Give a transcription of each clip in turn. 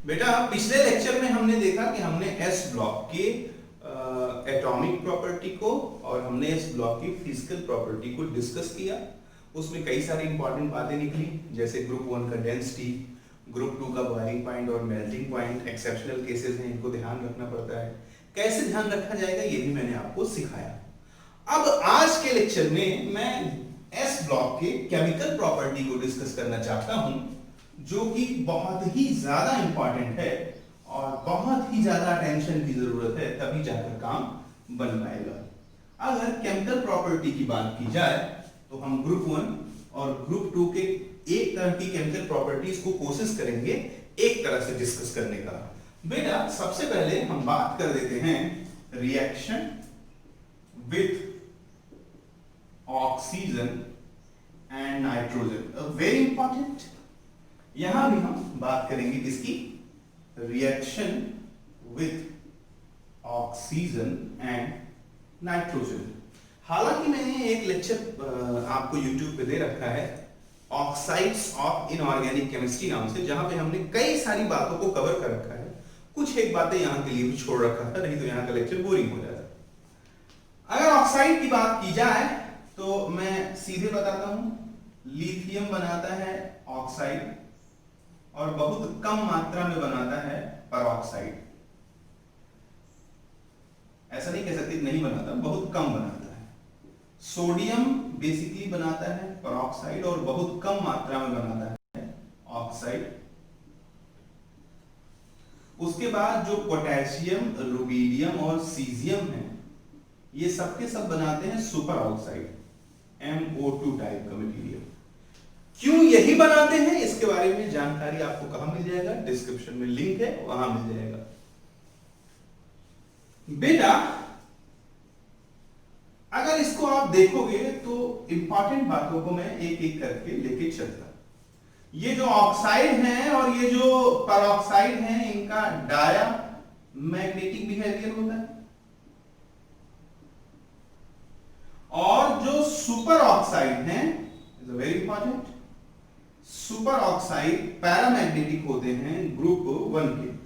बेटा पिछले लेक्चर में हमने देखा कि हमने एस ब्लॉक के एटॉमिक प्रॉपर्टी को और हमने एस ब्लॉक की फिजिकल प्रॉपर्टी को डिस्कस किया। उसमें कई सारी इंपॉर्टेंट बातें निकली, जैसे ग्रुप वन का डेंसिटी, ग्रुप टू का बॉइलिंग पॉइंट और मेल्टिंग पॉइंट, एक्सेप्शनल केसेस हैं, इनको ध्यान रखना पड़ता है। कैसे ध्यान रखा जाएगा ये भी मैंने आपको सिखाया। अब आज के लेक्चर में मैं एस ब्लॉक के केमिकल प्रॉपर्टी को डिस्कस करना चाहता हूं, जो कि बहुत ही ज्यादा इंपॉर्टेंट है और बहुत ही ज्यादा अटेंशन की जरूरत है, तभी जाकर काम बन पाएगा। अगर केमिकल प्रॉपर्टी की बात की जाए तो हम ग्रुप वन और ग्रुप टू के एक तरह की केमिकल प्रॉपर्टीज को कोशिश करेंगे एक तरह से डिस्कस करने का। बेटा सबसे पहले हम बात कर देते हैं reaction with oxygen and nitrogen. Very important, यहां भी हम बात करेंगे किसकी? Reaction with oxygen and nitrogen. हालांकि मैंने एक लेक्चर आपको YouTube पे दे रखा है ऑक्साइड्स ऑफ इनऑर्गेनिक केमिस्ट्री नाम से, जहां पे हमने कई सारी बातों को कवर कर रखा है। कुछ एक बातें यहां के लिए भी छोड़ रखा था, नहीं तो यहां का लेक्चर बोरिंग हो जाता। अगर ऑक्साइड की बात की जाए तो मैं सीधे बताता हूं, लिथियम बनाता है ऑक्साइड और बहुत कम मात्रा में बनाता है परऑक्साइड। ऐसा नहीं कह सकते नहीं बनाता, बहुत कम बनाता है। सोडियम बेसिकली बनाता है परऑक्साइड और बहुत कम मात्रा में बनाता है ऑक्साइड। उसके बाद जो पोटेशियम, रुबिडियम और सीजियम है, ये सबके सब बनाते हैं सुपर ऑक्साइड, MO2 टाइप का मटेरियल। क्यों यही बनाते हैं, इसके बारे में जानकारी आपको कहां मिल जाएगा? डिस्क्रिप्शन में लिंक है, वहां मिल जाएगा। बेटा अगर इसको आप देखोगे तो इंपॉर्टेंट बातों को मैं एक एक करके लेके चलता। ये जो ऑक्साइड हैं और ये जो परऑक्साइड हैं, इनका डाया मैग्नेटिक बिहेवियर होता है, और जो सुपर ऑक्साइड हैं, is very important, super oxide paramagnetic होते हैं ग्रुप वन के,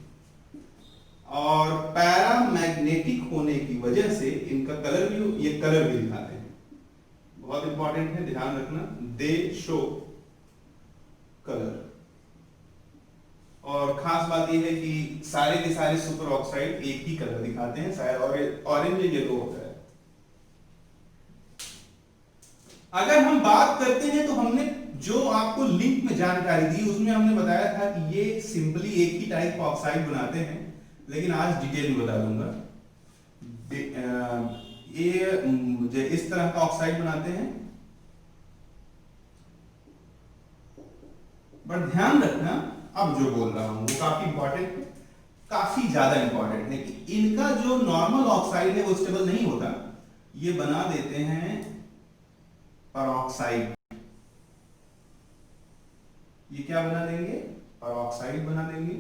और पैरामैग्नेटिक होने की वजह से इनका कलर भी, ये कलर भी दिखाते हैं। बहुत इंपॉर्टेंट है, ध्यान रखना, दे शो कलर। और खास बात यह है कि सारे के सारे सुपर ऑक्साइड एक ही कलर दिखाते हैं, शायद ऑरेंज येलो होता है। अगर हम बात करते हैं तो हमने जो आपको लिंक में जानकारी दी उसमें हमने बताया था कि ये सिंपली एक ही टाइप का ऑक्साइड बनाते हैं, लेकिन आज डिटेल में बता दूंगा। ये इस तरह का ऑक्साइड बनाते हैं, बट ध्यान रखना अब जो बोल रहा हूं वो काफी इंपॉर्टेंट है, काफी ज्यादा इंपॉर्टेंट है कि इनका जो नॉर्मल ऑक्साइड है वो स्टेबल नहीं होता, ये बना देते हैं परऑक्साइड। ये क्या बना देंगे? परऑक्साइड बना देंगे,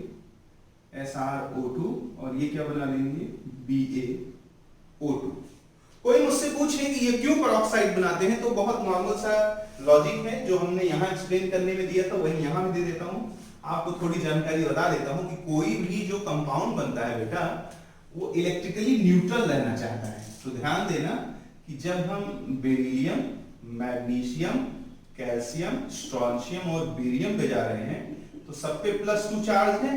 SrO2, और ये क्या बना देंगे? BaO2। कोई मुझसे पूछे कि ये क्यों परऑक्साइड बनाते हैं, तो बहुत नॉर्मल सा लॉजिक है जो हमने यहां एक्सप्लेन करने में दिया था, वही यहां भी दे देता हूं। आपको थोड़ी जानकारी बता देता हूं कि कोई भी जो कंपाउंड बनता है बेटा, वो इलेक्ट्रिकली न्यूट्रल रहना चाहता है। तो ध्यान देना कि जब हम बेरिलियम, मैग्नीशियम, कैल्शियम, स्ट्रोंशियम और बेरियम पे जा रहे हैं तो सब पे +2 चार्ज है,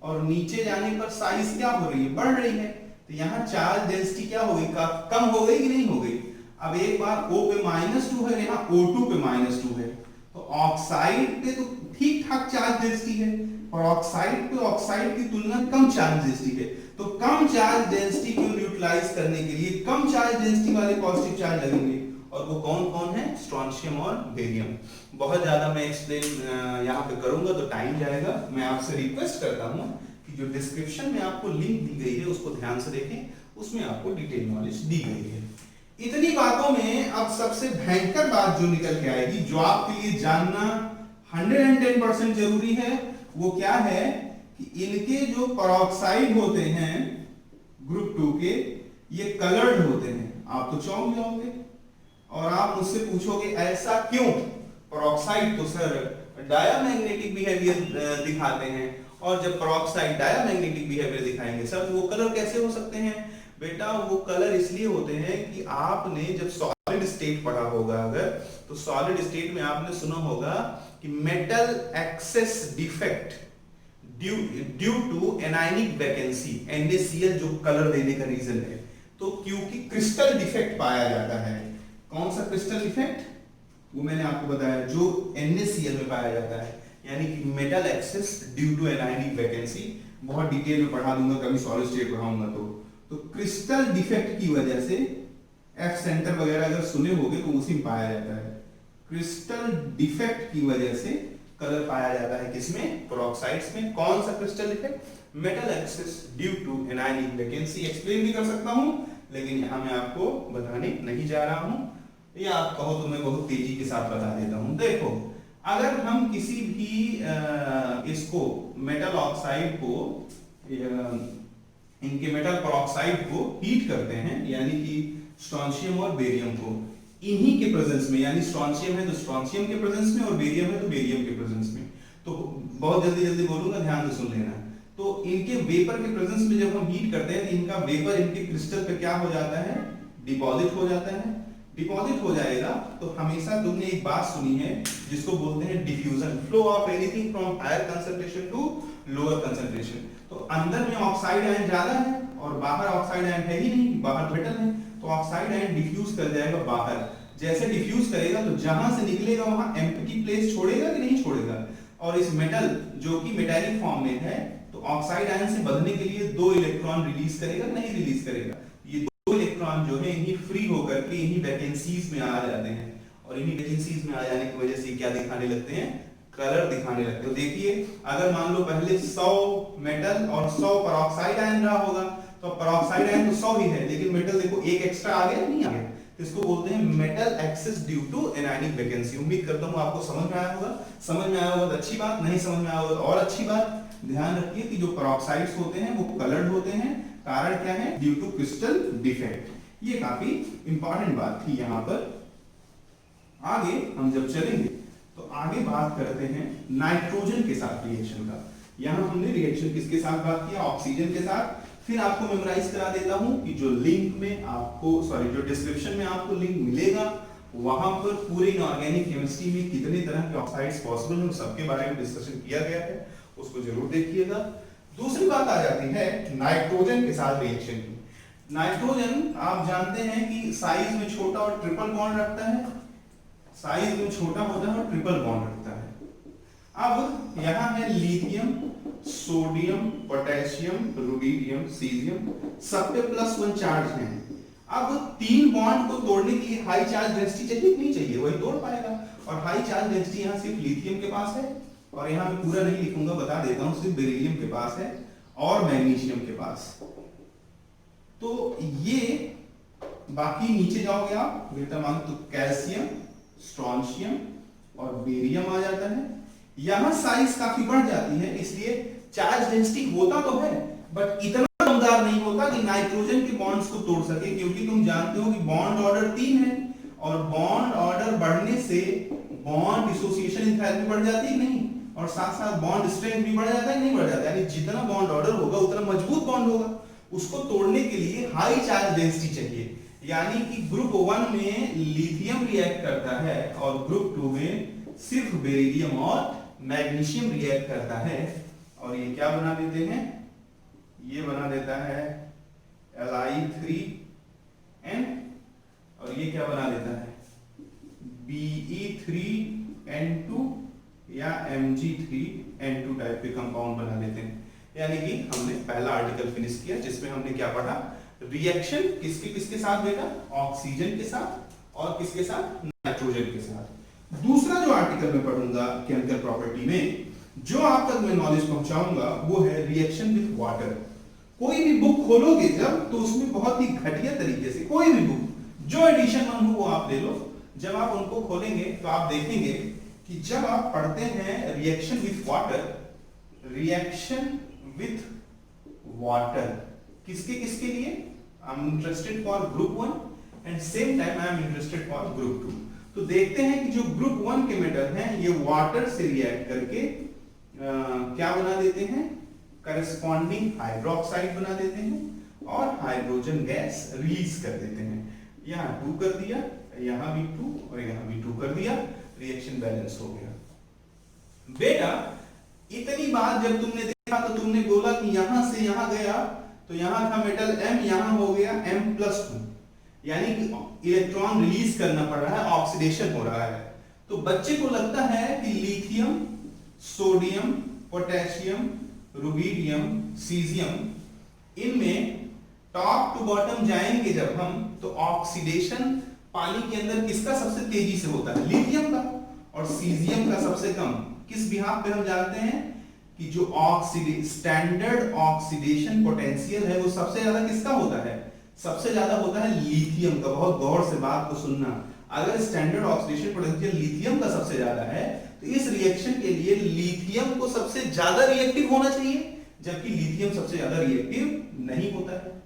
और नीचे जाने पर साइज क्या हो रही है? बढ़ रही है। तो यहाँ चार्ज डेंसिटी क्या हो गई? कम हो गई कि नहीं हो गई? अब एक बार O पे -2 है, यहाँ O2 पे -2 है, तो ऑक्साइड पे तो ठीक ठाक चार्ज डेंसिटी है, और ऑक्साइड पे ऑक्साइड की तुलना कम चार्ज डेंसिटी है। तो कम चार्ज डेंसिटी को न्यूट्रलाइज करने के लिए कम चार्ज डेंसिटी वाले पॉजिटिव चार्ज लगेंगे, और वो कौन कौन है? स्ट्रोंशियम और बेरियम। बहुत ज्यादा मैं एक्सप्लेन यहाँ पे करूंगा तो टाइम जाएगा। मैं आपसे रिक्वेस्ट करता हूँ कि जो डिस्क्रिप्शन में आपको लिंक दी गई है उसको ध्यान से देखें, उसमें आपको डिटेल नॉलेज दी गई है। इतनी बातों में अब सबसे भयंकर बात जो निकल के आएगी, जो आपके लिए जानना 110% जरूरी है, वो क्या है कि इनके जो परऑक्साइड होते हैं ग्रुप 2 के, ये कलर्ड होते हैं। आप तो चौंक जाओगे और आप मुझसे पूछोगे ऐसा क्यों? परऑक्साइड तो सर डायामैग्नेटिक बिहेवियर दिखाते हैं और जब पेरोक्साइड डायमैग्नेटिक बिहेवियर दिखाएंगे सर, वो कलर कैसे हो सकते हैं बेटा? वो कलर इसलिए होते हैं कि आपने जब सॉलिड स्टेट पढ़ा होगा अगर, तो सॉलिड स्टेट में आपने सुना होगा कि metal excess defect due to anionic vacancy, NaCl जो कलर देने का रीजन है, तो क्योंकि क्रिस्टल डिफेक्ट पाया जाता है। कौन सा क्रिस्टल डिफेक्ट? वो मैंने आपको बताया जो NaCl में पाया जाता है, यानी कि metal excess due to anionic vacancy. बहुत डिटेल में पढ़ा दूंगा कभी सॉलिड स्टेट पढ़ाऊंगा तो क्रिस्टल डिफेक्ट की वजह से एफ सेंटर वगैरह अगर सुने होगे तो उसी में पाया जाता है। क्रिस्टल डिफेक्ट की वजह से कलर पाया जाता है किसमें? पेरोक्साइड्स में। कौन सा crystal defect? Metal excess due to anionic vacancy. Explain भी कर सकता हूं, लेकिन यहां मैं आपको बताने नहीं जा रहा हूं, या आप कहो तो मैं बहुत तेजी के साथ बता देता हूं। देखो, अगर हम किसी भी इसको मेटल ऑक्साइड को, इनके मेटल पेरोक्साइड को हीट करते हैं, यानी कि स्ट्रोंशियम और बेरियम को, इन्हीं के प्रेजेंस में, यानी स्ट्रोंशियम है तो स्ट्रोंशियम के प्रेजेंस में और बेरियम है तो बेरियम के प्रेजेंस में, तो बहुत जल्दी जल्दी बोलूंगा, ध्यान से सुन लेना। तो इनके वेपर के प्रेजेंस में जब हम हीट करते हैं तो इनका वेपर इनके क्रिस्टल पे क्या हो जाता है? डिपॉजिट हो जाता है। डिपॉजिट हो जाएगा तो हमेशा तुमने एक बात सुनी है जिसको बोलते हैं diffusion, flow of anything from higher concentration to lower concentration. तो अंदर में ऑक्साइड आयन ज्यादा है और बाहर ऑक्साइड आयन है ही नहीं, बाहर मेटल है, तो ऑक्साइड आयन डिफ्यूज कर जाएगा बाहर। जैसे डिफ्यूज करेगा तो जहां से निकलेगा वहां एम्प्टी प्लेस छोड़ेगा कि नहीं छोड़ेगा? और इस मेटल जो कि मेटालिक फॉर्म में है, तो ऑक्साइड आयन से बंधने के लिए 2 इलेक्ट्रॉन रिलीज करेगा, नहीं रिलीज करेगा? ये 2 इलेक्ट्रॉन जो है इन्हीं फ्री होकर के इन्हीं वैकेंसीज में आ जाते हैं, और इन्हीं वैकेंसीज में आ जाने की वजह से क्या दिखाने लगते हैं? कलर दिखाने लगते हैं। तो देखिए, अगर मान लो पहले 100 मेटल और 100 पेरोक्साइड आयन रहा होगा, तो पेरोक्साइड आयन तो 100 ही है, लेकिन मेटल देखो एक एक्स्ट्रा आ गया, नहीं आ गया, तो इसको बोलते हैं metal excess due to anionic vacancy. उम्मीद करता हूं आपको समझ में आया होगा। समझ में आया होगा तो अच्छी बात, नहीं समझ में आया होगा तो और अच्छी बात। ध्यान रखिए कि जो पेरोक्साइड्स होते हैं वो कलर्ड होते हैं। कारण क्या है? Due to crystal defect. ये काफी इंपॉर्टेंट बात थी यहां पर। आगे हम जब चलेंगे तो आगे बात करते हैं नाइट्रोजन के साथ रिएक्शन का। यहां हमने रिएक्शन किसके साथ बात किया? ऑक्सीजन के साथ। फिर आपको मेमोराइज करा देता हूं कि जो लिंक में आपको, जो डिस्क्रिप्शन में आपको लिंक मिलेगा, वहां पर पूरे इनऑर्गेनिक केमिस्ट्री में कितने तरह के ऑक्साइड्स पॉसिबल हैं, सबके बारे में डिस्कशन किया गया है, उसको जरूर देखिएगा। दूसरी बात आ जाती है नाइट्रोजन के साथ रिएक्शन की। नाइट्रोजन आप जानते हैं कि साइज में छोटा और ट्रिपल बॉन्ड रखता है, साइज में छोटा होता है और ट्रिपल बॉन्ड रखता है। अब यहां है lithium, sodium, potassium, rubidium, caesium, सब पे +1 चार्ज है। अब 3 बॉन्ड को तोड़ने के लिए हाई चार्ज डेंसिटी चाहिए कि नहीं चाहिए? वही तोड़ पाएगा, और हाई चार्ज डेंसिटी यहां सिर्फ लिथियम के पास है, और यहां मैं पूरा नहीं लिखूंगा, बता देता हूं, सिर्फ बेरिलियम के पास है और मैग्नीशियम के पास। तो ये बाकी नीचे जाओगे आप बेटा मान तो कैल्शियम, स्ट्रोंशियम और बेरियम आ जाता है। यहां साइज काफी बढ़ जाती है, इसलिए चार्ज डेंसिटी होता तो है बट इतना दमदार नहीं होता कि नाइट्रोजन के बॉन्ड्स को तोड़ सके, क्योंकि तुम जानते हो कि बॉन्ड ऑर्डर 3 है, और बॉन्ड ऑर्डर बढ़ने से बॉन्ड डिसोसिएशन एंथैल्पी बढ़ जाती है नहीं, और साथ साथ बॉन्ड स्ट्रेंथ भी बढ़ जाता है नहीं बढ़ जाता है? यानी जितना बॉन्ड ऑर्डर होगा उतना मजबूत बॉन्ड होगा। उसको तोड़ने के लिए हाई चार्ज डेंसिटी चाहिए, यानी कि ग्रुप 1 में लिथियम रिएक्ट करता है और ग्रुप 2 में सिर्फ बेरिलियम और मैग्नीशियम रिएक्ट करता है, और ये क्या बना देते हैं? ये बना देता है Li3n, और ये क्या बना देता है? Be3n2 या Mg3n2 टाइप के कंपाउंड बना देते हैं। यानी कि हमने पहला आर्टिकल फिनिश किया जिसमें हमने क्या पढ़ा? रिएक्शन किसके किसके साथ बेटा? ऑक्सीजन के साथ और किसके साथ? नाइट्रोजन के साथ। दूसरा जो आर्टिकल मैं पढ़ूंगा केमिकल प्रॉपर्टी में, जो आप तक मैं नॉलेज पहुंचाऊंगा, वो है रिएक्शन विथ वाटर। कोई भी बुक खोलोगे जब, तो उसमें बहुत ही घटिया तरीके से, कोई भी बुक जो एडिशन मन हो वो आप ले लो, जब आप उनको खोलेंगे तो आप देखेंगे कि जब आप पढ़ते हैं reaction with water, reaction with water किसके किसके लिए? I am interested for group 1 and same time I am interested for group 2। तो देखते हैं कि जो ग्रुप 1 के मेटल हैं ये वाटर से रिएक्ट करके क्या बना देते हैं, करस्पॉन्डिंग हाइड्रोक्साइड बना देते हैं और हाइड्रोजन गैस रिलीज कर देते हैं। यहाँ 2 कर दिया, यहाँ भी 2 और यहाँ भी 2 कर दिया, रिएक्शन बैलेंस हो गया। बेटा इतनी बात जब तुमने देखा तो तुमने बोला कि यहां से यहां गया तो यहां था मेटल M, यहां हो गया M+2, यानी कि इलेक्ट्रॉन रिलीज करना पड़ रहा है, ऑक्सीडेशन हो रहा है। तो बच्चे को लगता है कि lithium, sodium, potassium, rubidium, caesium, इनमें टॉप टू बॉटम जाएंगे जब हम, तो ऑक्सीडेशन पानी के अंदर किसका सबसे तेजी से होता है, लिथियम का, और सीजियम का सबसे कम। किस बिहाफ पे हम जानते हैं कि जो स्टैंडर्ड ऑक्सीडेशन पोटेंशियल है वो सबसे ज्यादा किसका होता है, सबसे ज्यादा होता है लिथियम का। बहुत गौर से बात को सुनना, अगर स्टैंडर्ड ऑक्सीडेशन पोटेंशियल लिथियम का सबसे ज्यादा है तो इस रिएक्शन के लिए लिथियम को सबसे ज्यादा रिएक्टिव होना चाहिए, जबकि लिथियम सबसे ज्यादा रिएक्टिव नहीं होता है।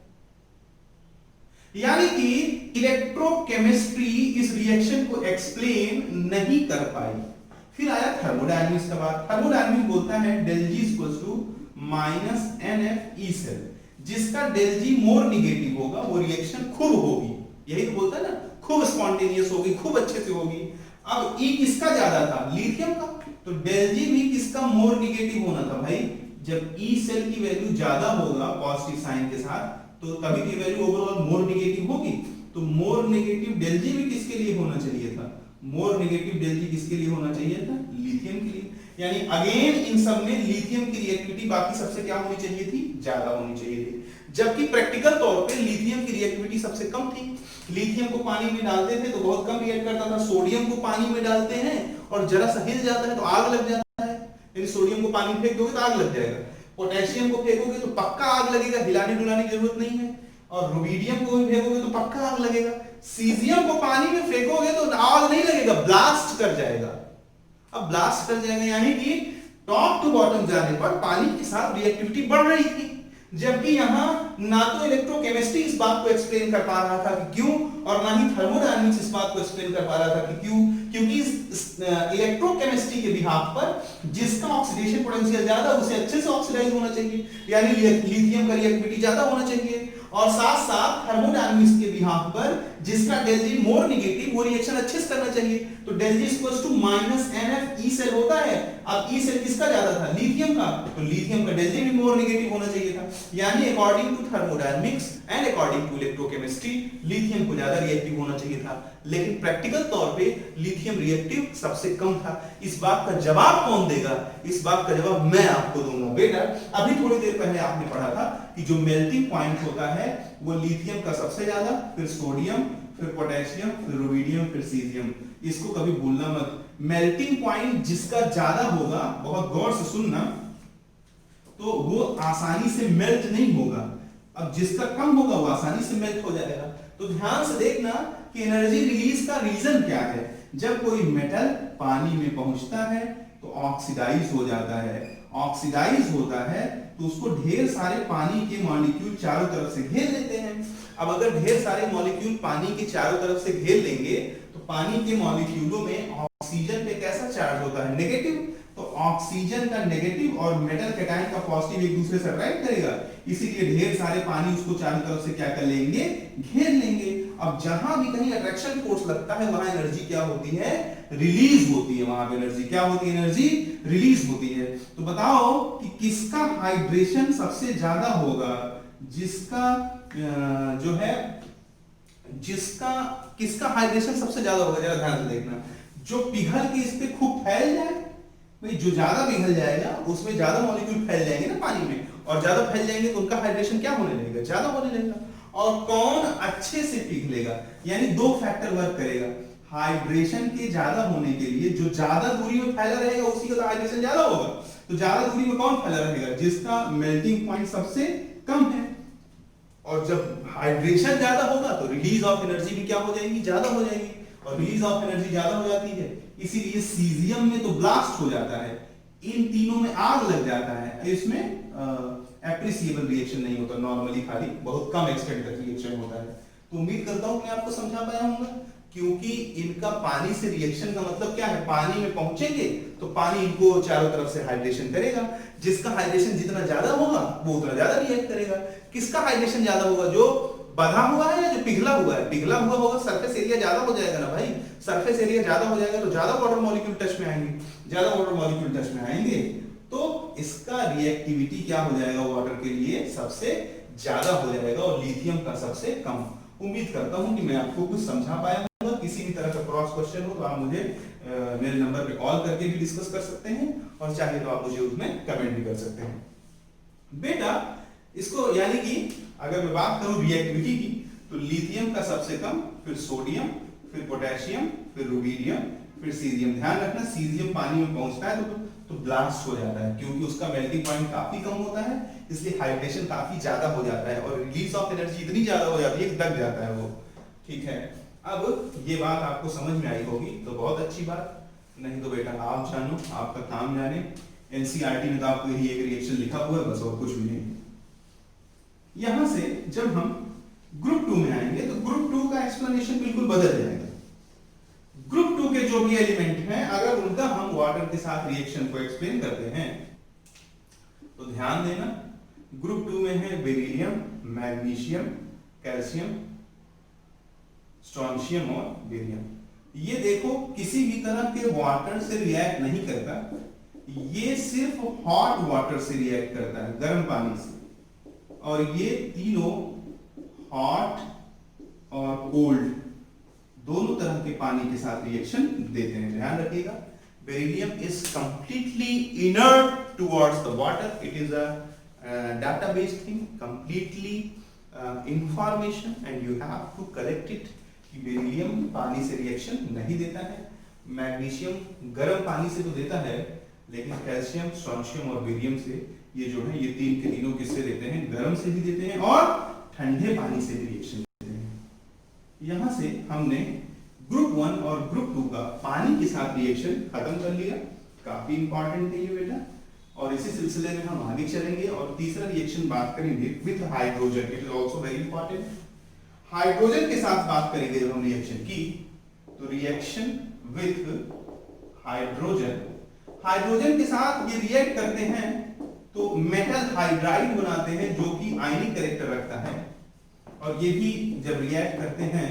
यानी कि इलेक्ट्रोकेमिस्ट्री इस रिएक्शन को एक्सप्लेन नहीं कर पाई। फिर आया थर्मोडायनामिक्स का बात। थर्मोडायनामिक्स बोलता है del G - NF E cell, जिसका del G मोर निगेटिव होगा वो रिएक्शन खूब होगी, यही तो बोलता है ना, खूब स्पॉन्टेनियस होगी, खूब अच्छे से होगी। अब E किसका ज्यादा था, लिथियम का, तो del G भी किसका मोर निगेटिव होना था भाई, जब E सेल की वैल्यू ज्यादा होगा पॉजिटिव साइन के साथ तो तभी की वैल्यू ओवरऑल मोर निगेटिव होगी। तो मोर निगेटिव del G भी किसके लिए होना चाहिए था, मोर नेगेटिव del G किसके लिए होना चाहिए था, लिथियम के लिए। यानी अगेन इन सब में लिथियम की रिएक्टिविटी बाकी सबसे क्या होनी चाहिए थी, ज्यादा होनी चाहिए थी, जबकि प्रैक्टिकल तौर पे लिथियम की रिएक्टिविटी सबसे कम थी। लिथियम को पानी में डालते थे तो बहुत कम रिएक्ट करता था, सोडियम को पानी में डालते हैं और जरा सा हिल जाता है तो आग लग जाता है, यानी सोडियम को पानी में फेंक दोगे तो आग लग जाएगा, पोटेशियम को फेंकोगे तो पक्का आग लगेगा, हिलाने डुलाने की जरूरत नहीं है, और रुबिडियम को भी फेंकोगे तो पक्का आग लगेगा। सीजियम को पानी में फेंकोगे तो आग नहीं लगेगा, ब्लास्ट कर जाएगा। अब ब्लास्ट कर जाएगा यानी कि टॉप टू बॉटम जाने पर पानी के साथ रिएक्टिविटी बढ़ रही थी, जबकि यहां ना तो इलेक्ट्रोकेमिस्ट्री इस बात को एक्सप्लेन कर पा रहा था कि क्यों, और ना ही थर्मोडायनामिक्स इस बात को एक्सप्लेन कर पा रहा था कि क्यों, क्योंकि इलेक्ट्रोकेमिस्ट्री के बिहाफ पर जिसका ऑक्सीडेशन पोटेंशियल ज्यादा उसे अच्छे से ऑक्सीडाइज होना चाहिए, यानी लिथियम का रिएक्टिविटी ज्यादा होना चाहिए, और साथ साथ थर्मोडायनामिक्स के बिहाफ पर जिसका del G मोर नेगेटिव वो रिएक्शन अच्छे से करना चाहिए। तो del G -NF E cell होता है। अब E सेल किसका ज्यादा था, लिथियम का, तो लिथियम का del G भी मोर नेगेटिव होना चाहिए था। यानी according to thermodynamics and according to electrochemistry lithium को ज्यादा रिएक्टिव होना चाहिए था, लेकिन प्रैक्टिकल तौर पे लिथियम रिएक्टिव सबसे कम था। इस बात का जवाब कौन देगा, इस बात का जवाब मैं आपको दूंगा। बेटा अभी थोड़ी देर पहले आपने पढ़ा था कि जो मेल्टिंग पॉइंट होता है वो लिथियम का सबसे ज्यादा, फिर सोडियम, फिर पोटेशियम, फिर रुबिडियम, फिर सीजियम। इसको कभी भूलना मत, मेल्टिंग पॉइंट जिसका ज्यादा होगा, बहुत गौर से सुनना, तो वो आसानी से मेल्ट नहीं होगा, अब जिसका कम होगा वो आसानी से मेल्ट हो जाएगा। तो ध्यान से देखना कि एनर्जी रिलीज का रीजन क्या है। जब कोई मेटल पानी में पहुंचता है तो ऑक्सीडाइज हो जाता है, ऑक्सीडाइज होता है तो उसको ढेर सारे पानी के मॉलिक्यूल चारों तरफ से घेर लेते हैं। अब अगर ढेर सारे मॉलिक्यूल पानी के चारों तरफ से घेर लेंगे तो पानी के मॉलिक्यूलों में ऑक्सीजन पे कैसा चार्ज होता है, नेगेटिव। तो ऑक्सीजन का नेगेटिव और मेटल कैटायन का पॉजिटिव एक दूसरे से अट्रैक्ट करेगा, इसीलिए ढेर सारे पानी उसको चारों तरफ से क्या कर लेंगे, घेर लेंगे। अब जहां भी कहीं अट्रैक्शन फोर्स लगता है वहां एनर्जी क्या होती है, रिलीज होती है। वहां पे एनर्जी क्या होती है, एनर्जी रिलीज होती है। तो बताओ कि किसका हाइड्रेशन सबसे ज्यादा होगा, जिसका जो है किसका हाइड्रेशन सबसे ज्यादा होगा, जरा ध्यान से देखना। जो पिघल के इस पे खूब फैल जाए, भाई जो ज्यादा पिघल जाएगा उसमें ज्यादा मॉलिक्यूल फैल जाएंगे ना पानी में, और ज्यादा फैल जाएंगे तो उनका हाइड्रेशन क्या होने लगेगा, ज्यादा होने लगेगा। और कौन अच्छे से पिघलेगा, यानी दो फैक्टर वर्क करेगा। हाइड्रेशन के ज्यादा होने के लिए जो ज्यादा दूरी में फैला रहेगा उसी का हाइड्रेशन ज्यादा होगा। तो ज्यादा दूरी में कौन फैला रहेगा, जिसका मेल्टिंग पॉइंट सबसे कम है। और जब हाइड्रेशन ज्यादा होगा तो रिलीज ऑफ एनर्जी भी क्या हो जाएगी, ज्यादा हो जाएगी, और रिलीज ऑफ एनर्जी ज्यादा हो जाती है, इसीलिए सीजियम में तो ब्लास्ट हो जाता है, इन तीनों में आग लग जाता है। इसमें एप्रिसिएबल रिएक्शन नहीं होता, नॉर्मली खाली बहुत कम एक्सटेंट तक रिएक्शन होता है। तो उम्मीद करता हूं कि मैं आपको समझा पाया हूं। क्योंकि इनका पानी से रिएक्शन का मतलब क्या है, पानी में पहुंचेंगे तो पानी इनको चारों तरफ से हाइड्रेशन करेगा। जिसका हाइड्रेशन जितना ज्यादा होगा वो उतना ज्यादा रिएक्ट करेगा। किसका हाइड्रेशन ज्यादा होगा, जो बंधा हुआ है या जो पिघला हुआ है? पिघला हुआ होगा, सरफेस एरिया ज्यादा हो जाएगा ना भाई। सरफेस एरिया ज्यादा हो जाएगा तो ज्यादा वाटर मॉलिक्यूल टच में आएंगे, ज्यादा वाटर मॉलिक्यूल टच में आएंगे तो इसका रिएक्टिविटी क्या हो जाएगा, वाटर के लिए सबसे ज्यादा हो जाएगा और लिथियम का सबसे कम। उम्मीद करता हूं कि मैं आपको कुछ समझा पाया हूं। किसी भी तरह का क्रॉस क्वेश्चन हो तो आप मुझे मेरे नंबर पे कॉल करके भी डिस्कस कर सकते हैं और चाहे तो आप मुझे उसमें कमेंट भी कर सकते हैं। बेटा इसको यानी कि अगर मैं बात करूं रिएक्टिविटी की तो लिथियम का सबसे कम, फिर सोडियम, फिर पोटेशियम, फिर रुबीडियम, फिर सीजियम। ध्यान रखना सीजियम पानी में पहुंचता है तो ब्लास्ट हो जाता है, क्योंकि उसका मेल्टिंग पॉइंट काफी कम होता है, इसलिए हाइड्रेशन काफी ज्यादा हो जाता है और रिलीज ऑफ एनर्जी इतनी ज्यादा हो जाती है कि दब जाता है वो। ठीक है, अब ये बात आपको समझ में आई होगी तो बहुत अच्छी बात, नहीं तो बेटा आप जानो, आपका काम जाने। एनसीईआरटी में तो आपको यही एक रिएक्शन लिखा हुआ है बस, और कुछ भी नहीं। यहां से जब हम ग्रुप 2 में आएंगे तो ग्रुप 2 का एक्सप्लेनेशन बिल्कुल बदल जाएगा। ग्रुप 2 के जो भी एलिमेंट हैं अगर उनका हम वाटर के साथ रिएक्शन को एक्सप्लेन करते हैं तो ध्यान देना, ग्रुप 2 में है बेरिलियम, मैग्नीशियम, कैल्शियम, स्ट्रोंशियम और बेरियम। ये देखो किसी भी तरह के वाटर से रिएक्ट नहीं करता, ये सिर्फ हॉट वाटर से रिएक्ट करता है, गर्म पानी से। और ये तीनों हॉट और कोल्ड दोनों तरह के पानी के साथ रिएक्शन देते हैं। ध्यान रखिएगा, beryllium is completely inert towards the water, it is a data based thing, completely information and you have to collect it कि बेरिलियम पानी से रिएक्शन नहीं देता है। मैग्नीशियम गर्म पानी से तो देता है, लेकिन कैल्शियम, स्ट्रोंशियम और बेरियम से ये जो है ये तीन के तीनों किससे देते हैं, गर्म से भी देते हैं और ठंडे पानी से भी रिएक्शन देते हैं। यहां से हमने ग्रुप 1 और ग्रुप 2 का पानी के साथ रिएक्शन खत्म कर लिया, काफी इंपॉर्टेंट है ये बेटा। और इसी सिलसिले में हम आगे चलेंगे और तीसरा रिएक्शन बात करेंगे with hydrogen, it is also very important. Hydrogen के साथ बात करेंगे जब हम रिएक्शन की तो रिएक्शन विद हाइड्रोजन, हाइड्रोजन के साथ ये रिएक्ट करते हैं तो मेटल हाइड्राइड बनाते हैं जो कि आयनिक कैरेक्टर रखता है। और ये भी जब रिएक्ट करते हैं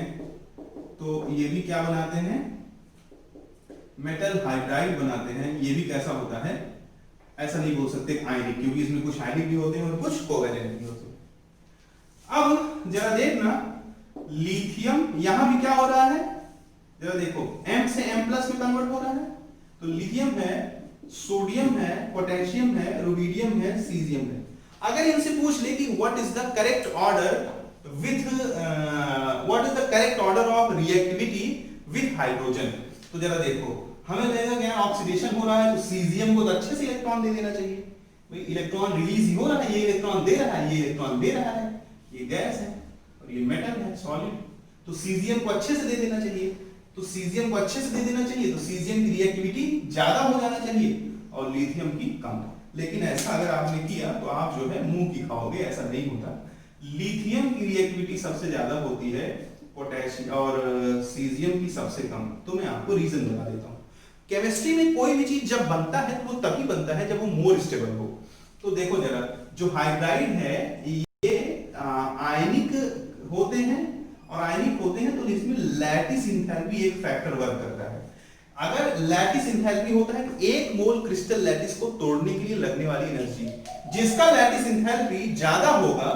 तो ये भी क्या बनाते हैं, मेटल हाइड्राइड बनाते हैं। ये भी कैसा होता है, ऐसा नहीं बोल सकते आयनिक, क्योंकि इसमें कुछ आयनिक भी होते हैं और कुछ कोवैलेंट भी होते हैं। अब जरा देखना लिथियम यहां भी क्या हो रहा है, जरा देखो M से M+ में कन्वर्ट हो रहा है। तो लिथियम है, सोडियम है, पोटेशियम है, रुबीडियम है, सीजियम है। अगर इनसे पूछ ले कि what is the correct order with what is the correct order of reactivity with hydrogen, तो जरा देखो हमें लगेगा क्या ऑक्सीडेशन हो रहा है तो सीजियम को तो अच्छे से इलेक्ट्रॉन दे देना चाहिए। भाई इलेक्ट्रॉन रिलीज ही हो रहा है, ये इलेक्ट्रॉन दे रहा है, ये इलेक्ट्रॉन दे रहा है, ये गैस है और ये मेटल है सॉलिड, तो सीजियम को अच्छे से दे देना चाहिए। तो सीजियम को अच्छे से दे देना चाहिए तो सीजियम की रिएक्टिविटी ज्यादा हो जाना चाहिए और लिथियम की कम। लेकिन ऐसा अगर आपने किया तो आप जो है मुंह की खाओगे, ऐसा नहीं होता। लिथियम की रिएक्टिविटी सबसे ज्यादा होती है, पोटेशियम और सीजियम की सबसे कम। तो मैं आपको रीजन बता देता हूं। केमिस्ट्री में कोई भी चीज जब बनता है तो वो तभी बनता है जब वो मोर स्टेबल हो। तो देखो जरा, जो हाइड्राइड है ये आयनिक होते हैं और आयनिक होते हैं तो इसमें लैटिस एंथैल्पी एक फैक्टर वर्क करता है। अगर लैटिस एंथैल्पी होता है तो एक मोल क्रिस्टल लैटिस को तोड़ने के लिए लगने वाली एनर्जी, जिसका लैटिस एंथैल्पी ज्यादा होगा,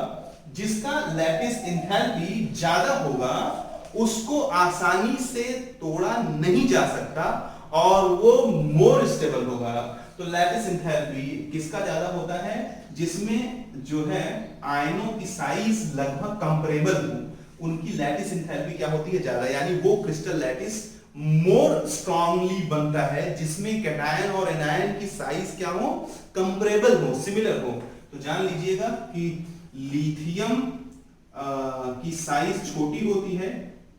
जिसका लैटिस एंथैल्पी ज्यादा होगा उसको आसानी से तोड़ा नहीं जा सकता और वो मोर स्टेबल होगा। तो लैटिस एंथैल्पी किसका ज्यादा होता है, जिसमें जो है आयनों की साइज लगभग कंपैरेबल हो, उनकी लैटिस एंथैल्पी क्या होती है ज्यादा, यानी वो क्रिस्टल लैटिस मोर स्ट्रांगली बनता है जिसमें कैटायन और एनायन की साइज क्या हो, कंपैरेबल हो, सिमिलर हो। तो जान लीजिएगा कि लिथियम की साइज छोटी होती है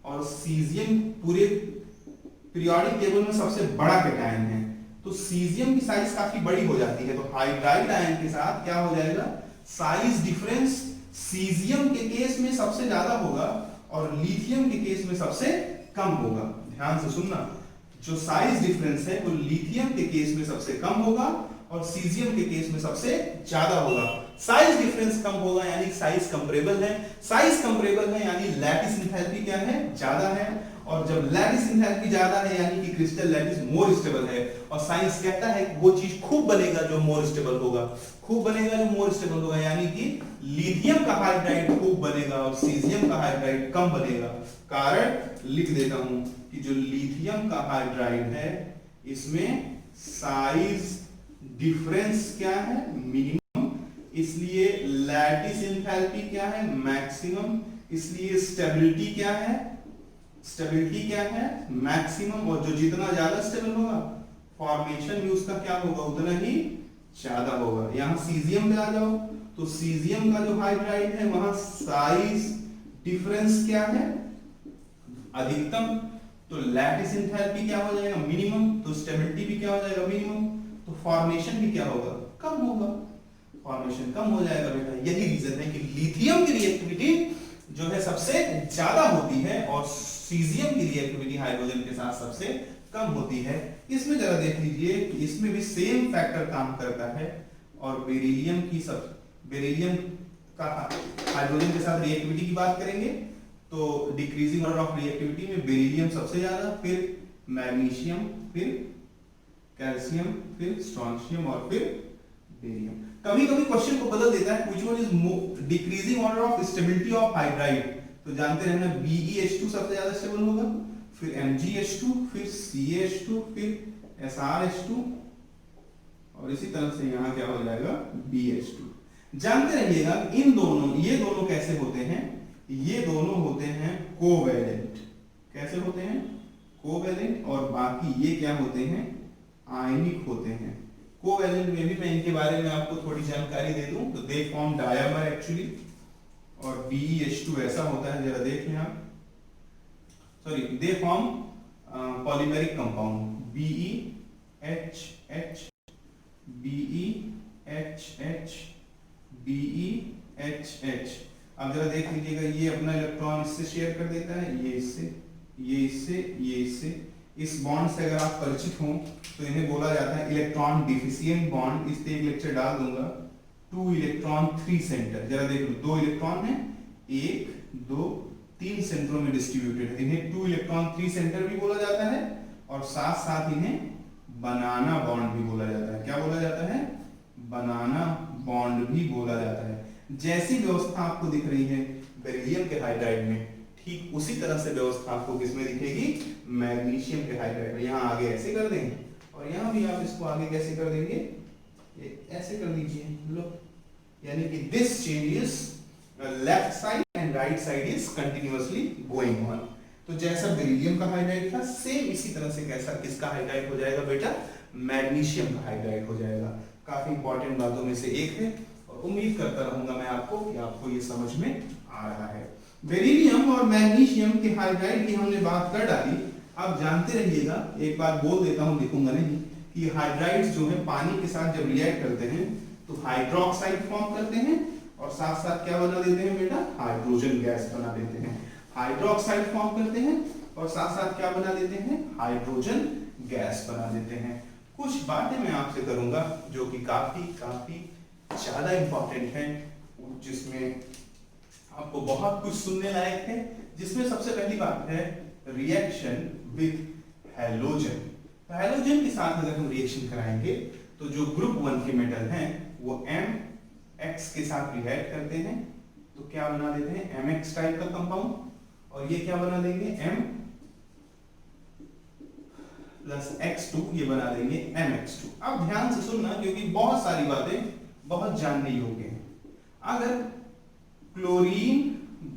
और सीजियम पूरे पीरियोडिक टेबल में सबसे बड़ा कैटायन है, तो सीजियम की साइज काफी बड़ी हो जाती है। तो हाइड्राइड आयन के साथ क्या हो जाएगा, साइज डिफरेंस सीजियम के केस में सबसे ज्यादा होगा और लिथियम के केस में सबसे कम होगा। ध्यान से सुनना, जो साइज डिफरेंस है वो लिथियम के केस में सबसे कम होगा और सीजियम के केस में सबसे ज्यादा होगा। साइज डिफरेंस कम होगा यानी साइज कंपरेबल है, साइज कंपरेबल है यानी लैटिस एंथैल्पी क्या है, ज्यादा है, और जब लैटिस एंथैल्पी ज्यादा है यानी कि क्रिस्टल लैटिस मोर स्टेबल है। और साइंस कहता है कि वो चीज खूब बनेगा जो मोर स्टेबल होगा, खूब बनेगा जो मोर स्टेबल होगा, यानी कि लिथियम का हाइड्राइड खूब बनेगा और सीजियम का हाइड्राइड कम बनेगा। कारण लिख देता हूं कि जो लिथियम का हाइड्राइड है इसमें साइज डिफरेंस क्या है, मिनिमम, इसलिए लैटिस एंथैल्पी क्या है, मैक्सिमम, इसलिए स्टेबिलिटी क्या है, स्टेबिलिटी क्या है, मैक्सिमम, और जो जितना ज्यादा स्टेबल होगा फॉर्मेशन भी उसका क्या होगा, उतना ही ज्यादा होगा। यहां सीजियम पे आ जाओ तो सीजियम का जो हाइड्राइड है वहां साइज डिफरेंस क्या है, अधिकतम, तो लैटिस एंथैल्पी क्या हो जाएगा, मिनिमम, तो स्टेबिलिटी भी क्या हो जाएगा, मिनिमम, तो फॉर्मेशन भी क्या होगा, कम होगा, फॉर्मेशन कम हो जाएगा बेटा। यही रीजन है कि लिथियम की रिएक्टिविटी जो है सबसे ज्यादा होती है और सीजियम की रिएक्टिविटी हाइड्रोजन के साथ सबसे कम होती है। इसमें जरा देख लीजिए कि इसमें भी सेम फैक्टर काम करता है और बेरिलियम का हाइड्रोजन के साथ रिएक्टिविटी की बात करेंगे तो डिक्रीजिंग ऑर्डर ऑफ रिएक्टिविटी में बेरिलियम सबसे ज्यादा, फिर मैग्नीशियम, फिर कैल्शियम, फिर स्ट्रोंशियम और फिर बेरियम। कभी कभी क्वेश्चन को बदल देता है, which one is decreasing order of stability of hydride, तो जानते रहना BeH2 सबसे ज्यादा स्टेबल होगा, फिर MgH2, फिर CaH2, फिर SrH2 और इसी तरह से यहां क्या हो जाएगा BH2। जानते रहिएगा इन दोनों, ये दोनों कैसे होते हैं, ये दोनों होते हैं कोवैलेंट। कैसे होते हैं, कोवैलेंट, और बाकी ये क्या होते हैं, आयनिक होते हैं। कोवैलेंट में भी मैं इनके बारे में आपको थोड़ी जानकारी दे दूं तो दे फॉर्म डायमर एक्चुअली, और BeH2 ऐसा होता है, जरा देखें आप, sorry they form polymeric compound BeHH, BeHH, BeHH। अब जरा देख लीजिएगा, ये अपना इलेक्ट्रॉन इससे शेयर कर देता है, ये इससे, ये इससे, ये इससे। इस बॉन्ड से अगर आप परिचित हों तो इन्हें बोला जाता है इलेक्ट्रॉन डिफिशिएंट बॉन्ड। इस पे एक लेक्चर डाल दूंगा। 2 इलेक्ट्रॉन 3 सेंटर, जरा देख लो, 2 इलेक्ट्रॉन है, 1 2 3 सेंटरों में डिस्ट्रीब्यूटेड है। इन्हें 2 इलेक्ट्रॉन 3 सेंटर भी बोला जाता है और साथ साथ इन्हें बनाना बॉन्ड भी बोला जाता है। क्या बोला जाता है, बनाना बॉन्ड भी बोला जाता है। जैसी व्यवस्था आपको दिख रही है बेरिलियम के हाइड्राइड में, ठीक उसी तरह से व्यवस्था आपको किसमें दिखेगी, मैग्नीशियम के हाइड्राइड में। यहाँ आगे ऐसे कर देंगे और यहाँ भी आप इसको आगे कैसे कर देंगे, ये ऐसे कर दीजिए, लो, यानी कि this change is left side and right side is continuously going on. तो जैसा बेरिलियम का हाइड्राइड था सेम इसी तरह से कैसा किसका हाइड्राइड हो जाएगा बेटा, मैग्नीशियम का हाइड्राइड हो जाएगा। काफी इंपॉर्टेंट बातों में से एक है और उम्मीद करता रहूंगा मैं आपको कि आपको ये समझ में आ रहा है। बेरिलियम और मैग्नीशियम के हाइड्राइड की हमने बात कर डाली। अब जानते रहिएगा, एक बार बोल देता हूं, लिखूंगा नहीं, कि हाइड्राइड्स जो है पानी के साथ जब रिएक्ट करते हैं तो हाइड्रोक्साइड फॉर्म करते हैं और साथ साथ क्या बना देते हैं बेटा, हाइड्रोजन गैस बना देते हैं। हाइड्रोक्साइड फॉर्म करते हैं और साथ साथ क्या बना देते हैं, हाइड्रोजन गैस बना देते हैं। कुछ बातें मैं आपसे करूंगा जो कि काफी ज्यादा इंपॉर्टेंट है, जिसमें आपको बहुत कुछ सुनने लायक है। जिसमें सबसे पहली बात है रिएक्शन विद हैलोजन। तो हैलोजन के साथ अगर हम रिएक्शन कराएंगे तो जो ग्रुप 1 के मेटल हैं वो MX के साथ रिएक्ट करते हैं तो क्या बना देते हैं, MX टाइप का कंपाउंड, और ये क्या बना देंगे, M प्लस X2, ये बना देंगे MX2। अब ध्यान से सुनना क्योंकि बहुत सारी बातें बहुत जानने योग्य हैं। अगर क्लोरीन,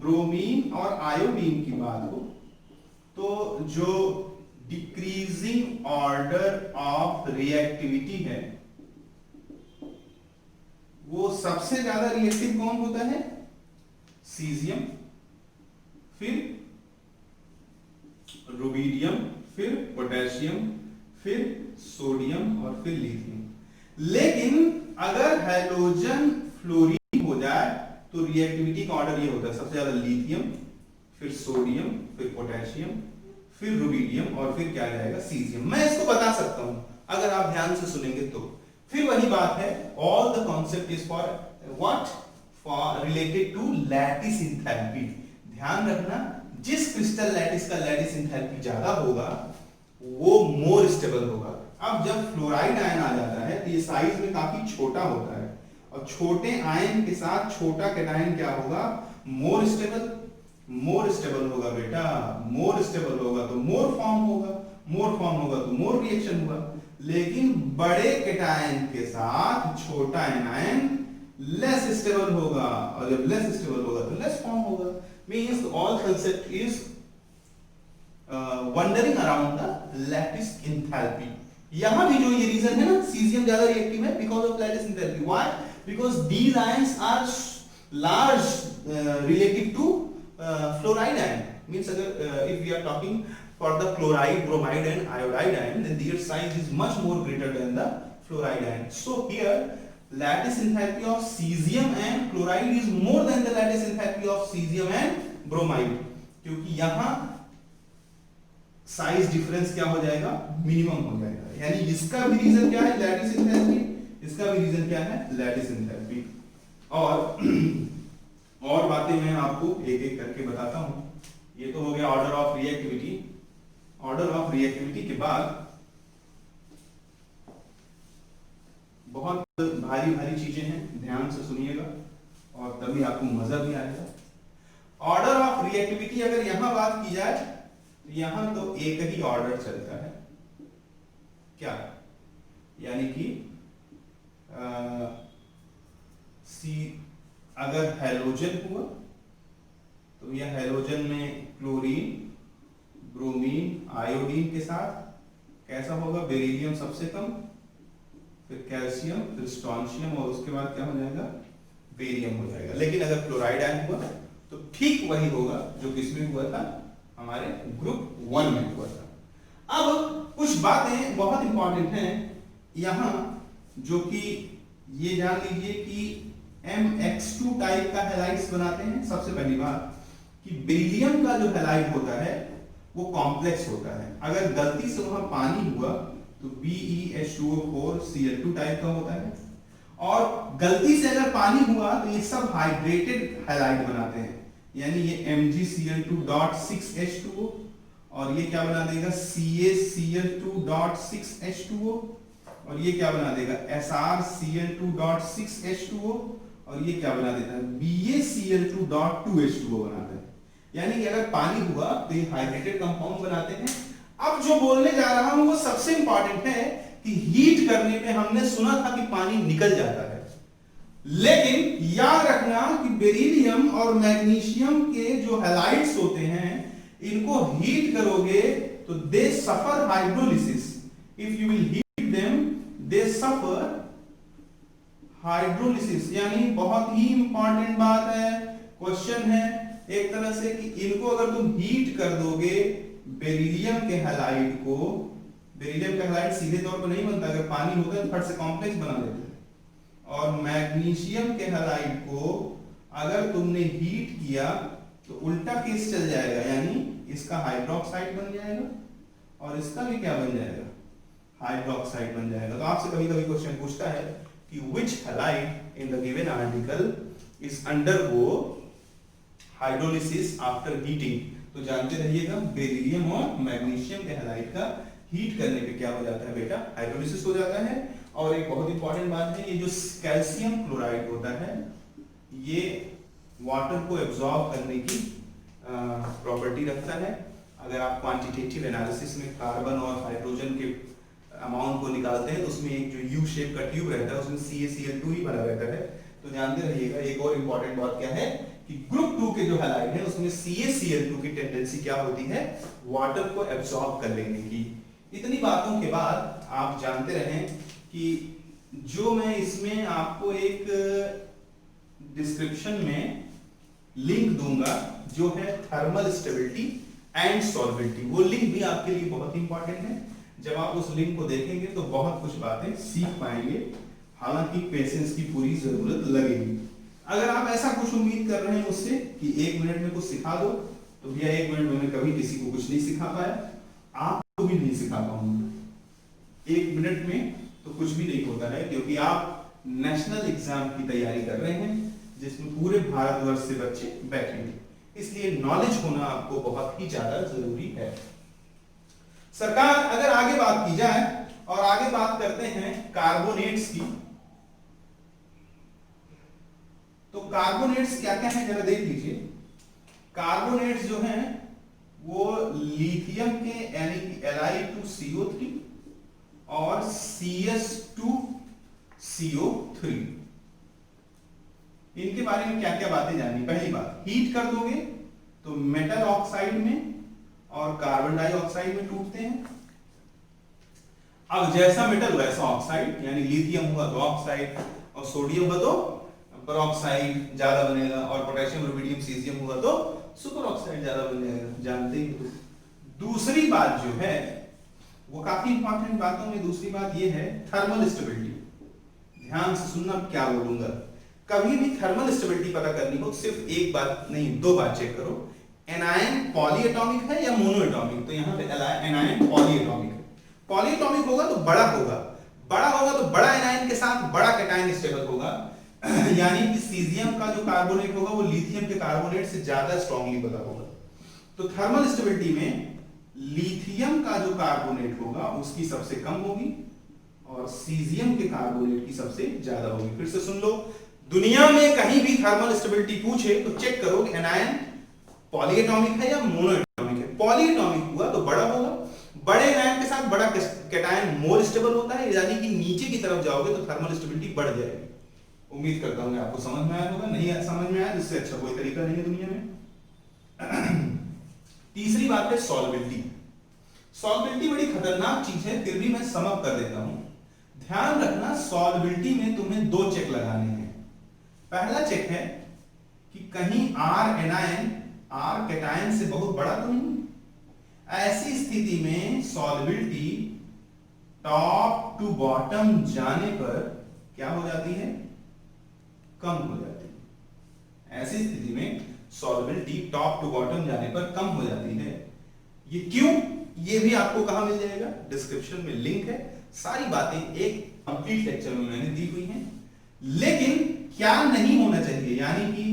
ब्रोमीन और आयोडीन की बात हो तो जो डिक्रीजिंग ऑर्डर ऑफ रिएक्टिविटी है वो सबसे ज्यादा रिएक्टिव कौन होता है, सीजियम, फिर रुबीडियम, फिर पोटेशियम, फिर सोडियम और फिर लिथियम। लेकिन अगर हैलोजन फ्लोरीन हो जाए तो रिएक्टिविटी का ऑर्डर ये होता है, सबसे ज्यादा लिथियम, फिर सोडियम, फिर पोटेशियम, फिर रुबिडियम और फिर क्या जाएगा सीजियम। मैं इसको बता सकता हूं अगर आप ध्यान से सुनेंगे तो। फिर वही बात है, all the concept is for what, for related to lattice enthalpy. ध्यान रखना, जिस क्रिस्टल लैटिस का लैटिस एंथैल्पी ज्यादा होगा वो मोर स्टेबल होगा। अब जब फ्लोराइड आयन आ जाता है तो ये साइज में काफी छोटा होता है, और छोटे आयन के साथ छोटा कैटायन क्या होगा, मोर स्टेबल। मोर स्टेबल होगा बेटा, मोर स्टेबल होगा तो मोर फॉर्म होगा, मोर फॉर्म होगा तो मोर रिएक्शन होगा। लेकिन बड़े कैटायन के साथ छोटा एनायन लेस स्टेबल होगा, और जब लेस स्टेबल होगा तो लेस फॉर्म होगा। Means all concept is wondering around the lattice enthalpy. यहां भी जो ये रीजन है ना, सीजियम ज्यादा रिएक्टिव है because of lattice enthalpy. Why? Because these ions are large relative to fluoride ion. Means if we are talking for the chloride, bromide and iodide ion, then their size is much more greater than the fluoride ion. So here lattice enthalpy of cesium and chloride is more than the lattice enthalpy of cesium and bromide, क्योंकि यहाँ size difference क्या हो जाएगा, minimum हो जाएगा। यानी इसका भी रीजन क्या है, लैटिस एंथैल्पी, इसका भी रीजन क्या है, लैटिस एंथैल्पी। और बातें मैं आपको एक एक करके बताता हूं। ये तो हो गया order of reactivity. Order of reactivity के बाद बहुत भारी भारी चीजें हैं, ध्यान से सुनिएगा और तभी आपको मजा भी आएगा। ऑर्डर ऑफ रिएक्टिविटी अगर यहां बात की जाए तो यहां तो एक ही ऑर्डर चलता है, क्या, यानी कि अगर हैलोजन हुआ तो यह हैलोजन में क्लोरीन, ब्रोमीन, आयोडीन के साथ कैसा होगा, बेरिलियम सबसे कम, फिर कैल्शियम, फिर स्ट्रोंशियम, और उसके बाद क्या हो जाएगा, बेरियम हो जाएगा। लेकिन अगर क्लोराइड आयन हुआ तो ठीक वही होगा जो किसमें हुआ था, हमारे ग्रुप 1 में हुआ था। अब कुछ बातें बहुत इंपॉर्टेंट हैं यहां, जो कि ये जान लीजिए कि MX2 टाइप का हैलाइड्स बनाते हैं। सबसे पहली बात कि बेरिलियम का जो हैलाइड होता है वो कॉम्प्लेक्स होता है। अगर गलती से वहां पानी हुआ तो BeH2O4Cl2 टाइप का होता है, और गलती से अगर पानी हुआ तो ये सब हाइड्रेटेड हैलाइड बनाते हैं। यानी ये MgCl2.6H2O, और ये क्या बना देगा, CaCl2.6H2O, और ये क्या बना देगा, SrCl2.6H2O, और ये क्या बना देता है, BaCl2.2H2O बनाता है। यानी कि अगर पानी हुआ तो ये हाइड्रेटेड कंपाउंड बनाते हैं। अब जो बोलने जा रहा हूं वो सबसे इंपॉर्टेंट है कि हीट करने पे हमने सुना था कि पानी निकल जाता है, लेकिन याद रखना कि बेरिलियम और मैग्नीशियम के जो हैलाइड्स होते हैं इनको हीट करोगे तो they suffer hydrolysis. If you will heat them they suffer hydrolysis. यानी बहुत ही इंपॉर्टेंट बात है, क्वेश्चन है एक तरह से कि इनको अगर तुम हीट कर दोगे, बेरिलियम के हैलाइड को, बेरिलियम का हैलाइड सीधे तौर पर नहीं बनता, अगर पानी होता है तो फट से कॉम्प्लेक्स बना देते हैं, और मैग्नीशियम के हैलाइड को अगर तुमने हीट किया तो उल्टा केस चल जाएगा, यानी इसका हाइड्रोक्साइड बन जाएगा और इसका भी क्या बन जाएगा, हाइड्रोक्साइड बन जाएगा। तो आपसे कभी कभी क्वेश्चन पूछता है कि which halide in the given article is undergo hydrolysis after heating। तो जानते रहिएगा बेरिलियम और मैग्नीशियम के हैलाइड का हीट करने पे क्या हो जाता है बेटा, हाइड्रोलिसिस हो जाता है। और एक बहुत इंपॉर्टेंट बात है, ये जो कैल्शियम क्लोराइड होता है ये वाटर को एब्जॉर्ब करने की प्रॉपर्टी रखता है। अगर आप क्वांटिटेटिव एनालिसिस में कार्बन और हाइड्रोजन के अमाउंट को निकालते हैं तो उसमें एक जो यू शेप का ट्यूब रहता है उसमें CaCl2 ही भरा रहता है। तो जानते रहिएगा एक और इंपॉर्टेंट बात क्या है कि ग्रुप 2 के जो हैलाइड है उसमें CaCl2 की टेंडेंसी क्या होती है, वाटर को एब्जॉर्ब कर लेने की। इतनी बातों के बाद आप जानते रहें कि जो मैं इसमें आपको एक डिस्क्रिप्शन में लिंक दूंगा जो है थर्मल स्टेबिलिटी एंड सॉल्वेबिलिटी, वो लिंक भी आपके लिए बहुत इंपॉर्टेंट है। जब आप उस लिंक को देखेंगे तो बहुत कुछ बातें सीख पाएंगे, हालांकि पेशेंस की पूरी जरूरत लगेगी। अगर आप ऐसा कुछ उम्मीद कर रहे हैं मुझसे कि 1 मिनट में कुछ सिखा दो तो भैया 1 मिनट में कभी किसी को कुछ नहीं सिखा पाया, आपको भी नहीं सिखा पाऊंगा। 1 मिनट में तो कुछ भी नहीं होता है, क्योंकि आप नेशनल एग्जाम की तैयारी कर रहे हैं जिसमें पूरे भारतवर्ष से बच्चे बैठेंगे, इसलिए नॉलेज होना आपको बहुत ही ज्यादा जरूरी है। सरकार अगर आगे बात की जाए और आगे बात करते हैं कार्बोनेट्स की, तो कार्बोनेट्स क्या क्या है जरा देख लीजिए। कार्बोनेट्स जो हैं वो लिथियम के यानी कि Li2CO3 और CS2CO3, इनके बारे में क्या क्या बातें जाननी। पहली बात, हीट कर दोगे तो मेटल ऑक्साइड में और कार्बन डाइऑक्साइड में टूटते हैं। अब जैसा मेटल वैसा ऑक्साइड, यानी लिथियम हुआ तो ऑक्साइड और सोडियम हुआ तो परऑक्साइड ज्यादा बनेगा, और पोटेशियम रुबिडियम सीजियम हुआ तो सुपर ऑक्साइड ज्यादा बन जाएगा, जानते ही हो। दूसरी बात जो है वो काफी इंपॉर्टेंट बातों में दूसरी बात ये है थर्मल स्टेबिलिटी। ध्यान से सुनना क्या बोलूंगा। कभी भी थर्मल स्टेबिलिटी पता करनी हो सिर्फ एक बात नहीं 2 बात चेक करो, एनायन पॉलीएटॉमिक है या मोनोएटॉमिक। तो यहाँ पे एनायन पॉलीएटॉमिक है। पॉलीएटॉमिक होगा तो बड़ा होगा, बड़ा होगा तो बड़ा एनायन के साथ बड़ा कैटायन स्टेबल होगा, यानी कि सीजियम का जो कार्बोनेट होगा वो लिथियम के कार्बोनेट से ज्यादा स्ट्रांगली बना होगा। तो थर्मल स्टेबिलिटी में लिथियम का जो कार्बोनेट होगा उसकी सबसे कम होगी और सीजियम के कार्बोनेट की सबसे ज्यादा होगी। फिर से सुन लो, दुनिया में कहीं भी थर्मल स्टेबिलिटी पूछे तो चेक करो कि एनायन पॉलीएटॉमिक है या मोनोएटॉमिक है। पॉलीएटॉमिक हुआ तो बड़ा होगा, बड़े एनायन के साथ बड़ा कैटायन मोर स्टेबल होता है, यानी कि नीचे की तरफ जाओगे तो थर्मल स्टेबिलिटी बढ़ जाएगी। उम्मीद करता हूं आपको समझ में आया होगा। नहीं समझ में आया इससे अच्छा कोई तरीका नहीं है दुनिया में। तीसरी बात है सॉल्बिलिटी। सॉल्बिलिटी बड़ी खतरनाक चीज है, फिर भी मैं सम अप कर देता हूं। ध्यान रखना सॉल्बिलिटी में तुम्हें 2 चेक लगाने हैं। पहला चेक है कि कहीं R एनायन R कैटायन से बहुत बड़ा तो नहीं। ऐसी स्थिति में सॉल्बिलिटी टॉप टू बॉटम जाने पर क्या हो जाती है, कम हो जाती है। ऐसी स्थिति में सॉल्बिलिटी टॉप टू बॉटम जाने पर कम हो जाती है। ये क्यों, ये भी आपको कहां मिल जाएगा, डिस्क्रिप्शन में लिंक है। सारी बातें एक कंप्लीट लेक्चर में मैंने दी हुई हैं। लेकिन क्या नहीं होना चाहिए, यानी कि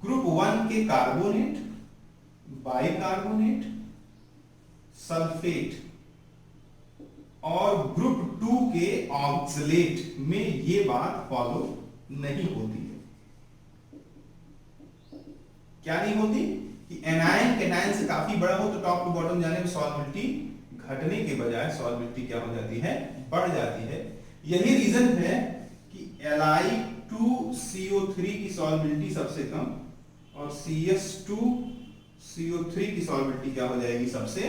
ग्रुप 1 के कार्बोनेट, बाइकार्बोनेट, सल्फेट और ग्रुप 2 के ऑक्सलेट में ये बात फॉलो नहीं होती है। क्या नहीं होती कि एनायन कैटायन से काफी बड़ा हो तो टॉप टू बॉटम जाने में सॉल्बिलिटी घटने के बजाय सॉल्बिलिटी क्या हो जाती है, बढ़ जाती है। यही रीजन है कि Li2CO3 की सॉल्बिलिटी सबसे कम और CS2CO3 की सॉल्बिलिटी क्या हो जाएगी, सबसे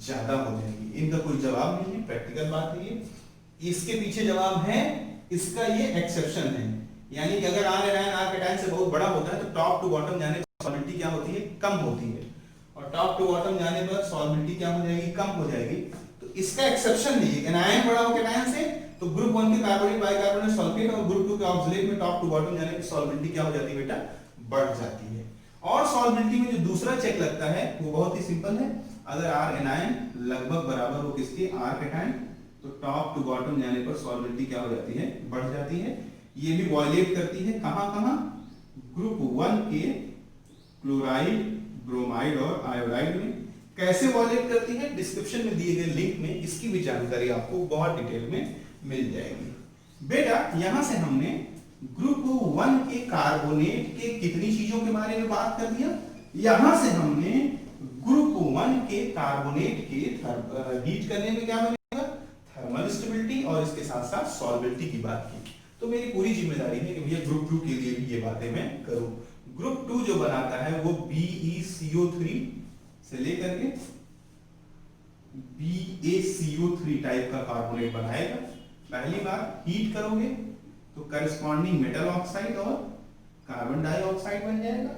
ज्यादा हो जाएगी। इनका कोई जवाब नहीं है, प्रैक्टिकल बात है ये। इसके पीछे जवाब है, इसका ये एक्सेप्शन है, यानी कि अगर R एनायन R कैटायन से बहुत बड़ा होता है तो टॉप टू बॉटम जाने पर सॉल्बिलिटी क्या होती है, कम होती है, और टॉप टू बॉटम जाने पर सॉल्बिलिटी क्या हो जाएगी, कम हो जाएगी। तो इसका एक्सेप्शन नहीं है। एनायन बड़ा हो कैटायन से तो ग्रुप 1 के कार्बोनेट, बाइकार्बोनेट, सल्फेट और ग्रुप 2 के ऑक्सलेट में टॉप टू बॉटम जाने की सॉल्बिलिटी क्या हो जाती है बेटा, बढ़ जाती है। और सॉल्बिलिटी में जो दूसरा चेक लगता है वो बहुत ही सिंपल है। अगर R एनायन लगभग बराबर हो किसके, R कैटायन, तो टॉप टू बॉटम जाने पर सॉल्बिलिटी क्या हो जाती है, बढ़ जाती है। ये भी वायलेट करती है कहां कहां, ग्रुप 1 के क्लोराइड, ब्रोमाइड और आयोडाइड में। कैसे वायलेट करती है, डिस्क्रिप्शन में दिए गए लिंक में इसकी भी जानकारी आपको बहुत डिटेल में मिल जाएगी। बेटा यहां से हमने ग्रुप 1 के कार्बोनेट के कितनी चीजों के बारे में बात कर दिया, यहां से हमने ग्रुप 1 के कार्बोनेट के हीट करने में क्या बनेगा, थर्मल स्टेबिलिटी, और इसके साथ साथ सॉल्बिलिटी की बात की। तो मेरी पूरी जिम्मेदारी है कि भैया ग्रुप 2 के लिए भी ये बातें मैं करूं। ग्रुप 2 जो बनाता है वो BeCO3 से लेकर के BaCO3 टाइप का कार्बोनेट बनाएगा। पहली बार हीट करोगे तो करस्पॉन्डिंग मेटल ऑक्साइड और कार्बन डाइऑक्साइड बन जाएगा।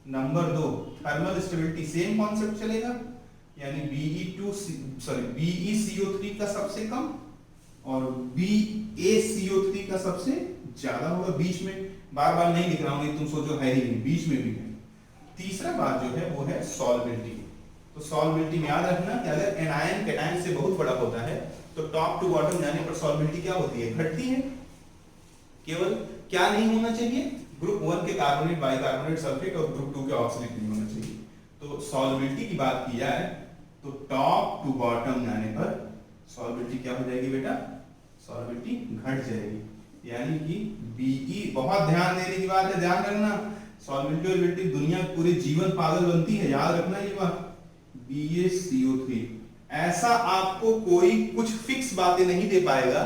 Number 2, thermal stability same concept चलेगा, यानी BeCO3 का सबसे कम और BaCO3 का सबसे ज्यादा होगा। बीच में बार बार नहीं लिख रहा हूं, तुम सोचो है ही नहीं, बीच में भी है। तीसरा बात जो है वो है सॉल्युबिलिटी। तो सॉल्युबिलिटी में याद रखना कि अगर एनायन कैटायन से बहुत बड़ा होता है तो टॉप टू बॉटम जाने पर सॉल्युबिलिटी क्या होती है, घटती है। केवल क्या नहीं होना चाहिए, ग्रुप 1 के कार्बोनेट, बाइकार्बोनेट, सल्फेट और ग्रुप 2 के ऑक्सलेट नहीं होना चाहिए। तो सॉल्युबिलिटी की बात की जाए तो टॉप टू बॉटम जाने पर सॉल्युबिलिटी क्या हो जाएगी बेटा, सॉल्युबिलिटी घट जाएगी। यानी कि Be, बहुत ध्यान देने की बात है, ध्यान रखना। सॉल्युबिलिटी दुनिया पूरे जीवन पागल बनती है, याद रखना ये बात। BaCO3 ऐसा आपको कोई कुछ फिक्स बातें नहीं दे पाएगा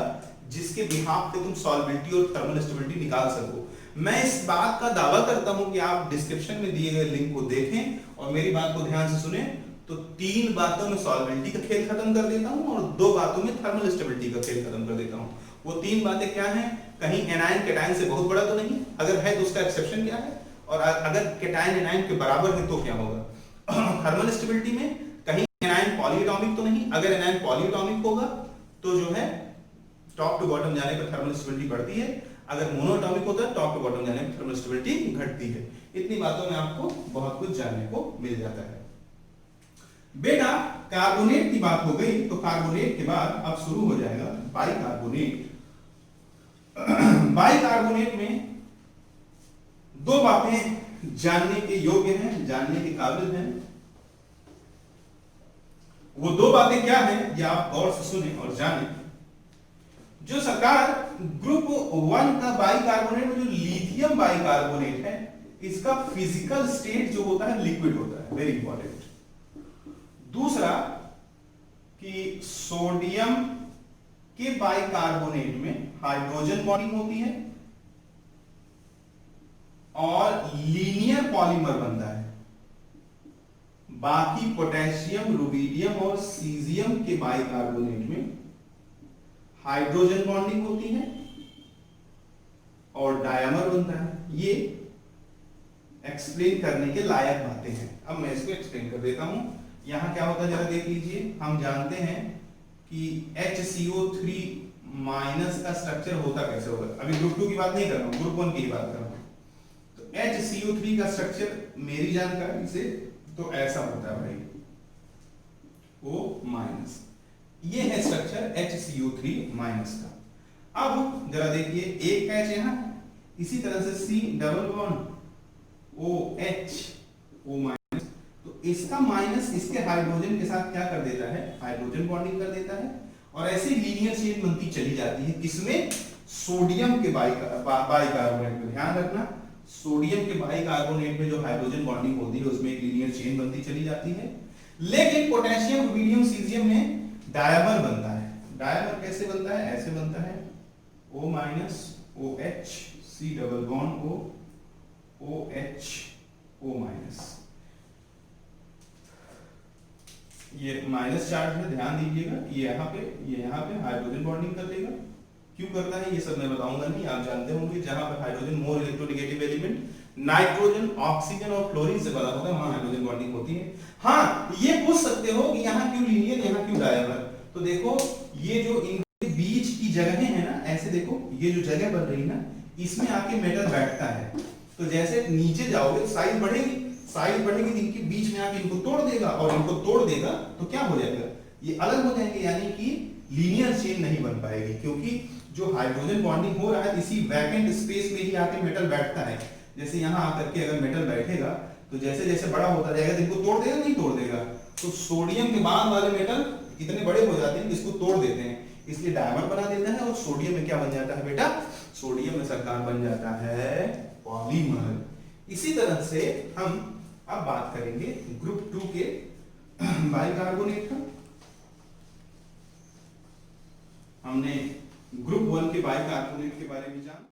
जिसके बिहाफ पे तुम सॉल्युबिलिटी और थर्मल स्टेबिलिटी निकाल सको। मैं इस बात का दावा करता हूं कि आप डिस्क्रिप्शन में दिए गए लिंक को देखें और मेरी बात को ध्यान से सुने तो 3 बातों में सॉल्युबिलिटी का खेल खत्म कर देता हूं और 2 बातों में थर्मल स्टेबिलिटी का खेल खत्म कर देता हूं। वो 3 बातें क्या हैं, कहीं एनायन कैटायन से बहुत बड़ा तो नहीं, अगर है तो उसका एक्सेप्शन क्या है, और अगर कैटायन एनायन के बराबर है तो क्या होगा। थर्मल स्टेबिलिटी में कहीं एनायन पॉलीएटॉमिक तो नहीं, अगर एनायन पॉलीएटॉमिक होगा तो जो है टॉप टू बॉटम जाने पर थर्मल स्टेबिलिटी बढ़ती है, अगर मोनोएटॉमिक होता है टॉप टू बॉटम जाने पर थर्मल स्टेबिलिटी घटती है। इतनी बातों में आपको बहुत कुछ जानने को मिल जाता है। बेटा कार्बोनेट की बात हो गई तो कार्बोनेट के बाद अब शुरू हो जाएगा बाइकार्बोनेट। बाइकार्बोनेट में 2 बातें जानने के योग्य हैं, जानने के काबिल हैं। वो 2 बातें क्या हैं ये आप गौर से सुने और जाने। जो सरकार ग्रुप 1 का बाइकार्बोनेट में जो लिथियम बाइकार्बोनेट है इसका फिजिकल स्टेट जो होता है लिक्विड होता है, वेरी इंपॉर्टेंट। दूसरा कि सोडियम के बाइकार्बोनेट में हाइड्रोजन बॉन्डिंग होती है और लीनियर पॉलीमर बनता है। बाकी पोटेशियम, रुबीडियम और सीजियम के बाइकार्बोनेट में हाइड्रोजन बॉन्डिंग होती है और डायमर बनता है। ये एक्सप्लेन करने के लायक बातें हैं। अब मैं इसको एक्सप्लेन कर देता हूं। यहां क्या होता है जरा देख लीजिए। हम जानते हैं कि HCO3 माइनस का स्ट्रक्चर होता कैसे होगा। अभी ग्रुप 2 की बात नहीं कर रहा हूं, ग्रुप 1 की बात कर रहा हूं। तो HCO3 का स्ट्रक्चर मेरी जानकारी से तो ऐसा होता है भाई, O माइनस, ये है स्ट्रक्चर HCO3 माइनस का। अब जरा देखिए एक H यहां, इसी तरह से C double bond OH, O minus, तो इसका माइनस इसके हाइड्रोजन के साथ क्या कर देता है, हाइड्रोजन बॉन्डिंग कर देता है और ऐसे लीनियर चेन बनती चली जाती है। किसमें, सोडियम के बाइकार्बोनेट में। ध्यान रखना सोडियम के बाइकार्बोनेट में जो हाइड्रोजन बॉन्डिंग होती है उसमें एक लीनियर चेन बनती चली जाती है। लेकिन पोटेशियम, रुबीडियम, सीजियम में डायमर बनता है। डायमर कैसे बनता है, ऐसे बनता है O minus OH, C double bond O, OH, O minus. ये माइनस चार्ज है, ध्यान दीजिएगा। ये यहाँ पे हाइड्रोजन बॉन्डिंग कर देगा। क्यों करता है ये सब मैं बताऊंगा नहीं, आप जानते होंगे। जहां पर hydrogen more electronegative element, nitrogen, oxygen और फ्लोरीन से बना होता है, वहां हाइड्रोजन बॉन्डिंग होती है। हाँ, ये पूछ सकते हो कि यहाँ क्यों लीनियर, यहाँ क्यों डायमर। तो देखो ये जो इनके बीच की जगहें हैं ना, ऐसे देखो ये जो जगह बन रही ना, इसमें आके मेटल बैठता है। तो जैसे नीचे जाओगे साइज बढ़ेगी, साइज बढ़ेगी तो इनके बीच में आके इनको तोड़ देगा और इनको तोड़ देगा तो क्या हो जाएगा, ये अलग हो जाएंगे। यानी कि लीनियर चेन नहीं बन पाएगी, क्योंकि जो हाइड्रोजन बॉन्डिंग हो रहा है इसी वैकेंट स्पेस में ही आके मेटल बैठता है। जैसे यहाँ आकर के अगर मेटल बैठेगा तो जैसे जैसे बड़ा होता जाएगा तो इनको तोड़ देगा, नहीं तोड़ देगा। तो सोडियम के बाद वाले मेटल इतने बड़े हो जाते हैं कि इसको तोड़ देते हैं, इसलिए डायमर बना देता है। और सोडियम में क्या बन जाता है बेटा, सोडियम में सरकार बन जाता है पॉलीमर। इसी तरह से हम अब बात करेंगे ग्रुप 2 के बाइकार्बोनेट का। हमने ग्रुप 1 के बाइकार्बोनेट के बारे में जाना।